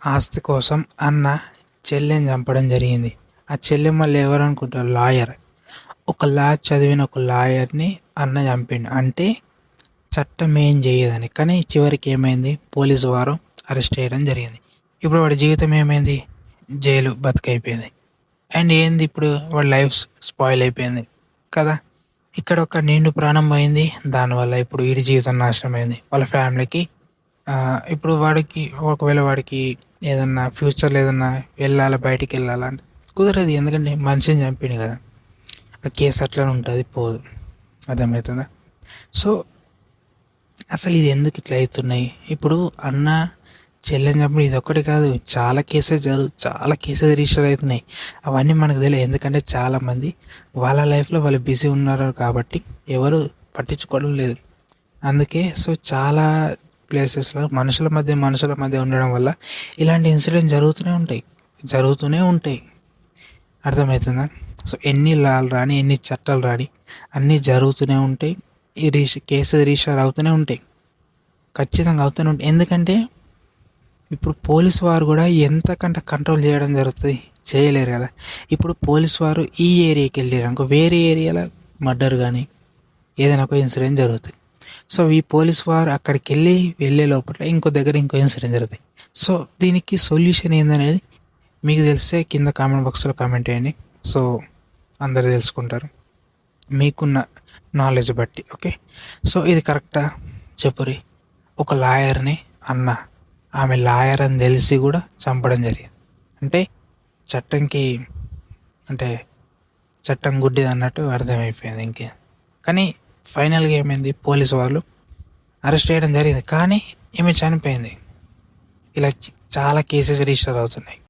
ఆస్తి కోసం అన్న చెల్లెని చంపడం జరిగింది. ఆ చెల్లె మళ్ళీ ఎవరు అనుకుంటారు? లాయర్. ఒక చదివిన ఒక లాయర్ని అన్న చంపిండు. అంటే చట్టం ఏం చేయదని. కానీ చివరికి ఏమైంది? పోలీసు వారు అరెస్ట్ చేయడం జరిగింది. ఇప్పుడు వాడి జీవితం ఏమైంది? జైలు బతుకైపోయింది. అండ్ ఏంది ఇప్పుడు వాడి లైఫ్ స్పాయిల్ అయిపోయింది కదా. ఇక్కడ ఒక నిండు ప్రాణం పోయింది. దానివల్ల ఇప్పుడు వీడి జీవితం నాశనం అయింది. వాళ్ళ ఫ్యామిలీకి ఇప్పుడు వాడికి ఒకవేళ వాడికి ఏదన్నా ఫ్యూచర్లో ఏదన్నా వెళ్ళాలి, బయటికి వెళ్ళాలంటే కుదరదు. ఎందుకంటే మనిషిని చంపిండు కదా. ఆ కేసు అట్లనే ఉంటుంది, పోదు. అర్థమవుతుందా? సో అసలు ఇది ఎందుకు ఇట్లా అవుతున్నాయి? ఇప్పుడు అన్న చెల్లెని చంపిన ఇది ఒక్కటి కాదు, చాలా కేసెస్ రిజిస్టర్ అవుతున్నాయి. అవన్నీ మనకు తెలియదు. ఎందుకంటే చాలామంది వాళ్ళ లైఫ్లో వాళ్ళు బిజీ ఉన్నారు కాబట్టి ఎవరు పట్టించుకోవడం లేదు. అందుకే సో చాలా ప్లేసెస్లో మనుషుల మధ్య ఉండడం వల్ల ఇలాంటి ఇన్సిడెంట్ జరుగుతూనే ఉంటాయి. అర్థమవుతుందా? సో ఎన్ని లాలు రాని, ఎన్ని చట్టాలు రాని అన్నీ జరుగుతూనే ఉంటాయి. ఈ కేసెస్ రిజిస్టర్ అవుతూనే ఉంటాయి. ఖచ్చితంగా అవుతూనే ఉంటాయి. ఎందుకంటే ఇప్పుడు పోలీసు వారు కూడా ఎంతకంటే కంట్రోల్ చేయడం జరుగుతుంది, చేయలేరు కదా. ఇప్పుడు పోలీసు వారు ఈ ఏరియాకి వెళ్ళారు అనుకో, వేరే ఏరియాలో మర్డర్ కానీ ఏదైనా ఒక ఇన్సిడెంట్ జరుగుతుంది. సో ఈ పోలీసు వారు అక్కడికి వెళ్ళే లోపల ఇంకో దగ్గర ఇంకో ఇన్సిడెంట్ జరుగుతాయి. సో దీనికి సొల్యూషన్ ఏందనేది మీకు తెలిస్తే కింద కామెంట్ బాక్స్లో కామెంట్ చేయండి. సో అందరు తెలుసుకుంటారు మీకున్న నాలెడ్జ్ బట్టి. ఓకే, సో ఇది కరెక్టా చెప్పురి? ఒక లాయర్ని అన్న ఆమె లాయర్ అని తెలిసి కూడా చంపడం జరిగింది. అంటే చట్టంకి అంటే చట్టం గుడ్డిది అన్నట్టు అర్థమైపోయింది ఇంకే. కానీ ఫైనల్గా ఏమైంది? పోలీసు వాళ్ళు అరెస్ట్ చేయడం జరిగింది. కానీ ఈమె చనిపోయింది. ఇలా చాలా కేసెస్ రిజిస్టర్ అవుతున్నాయి.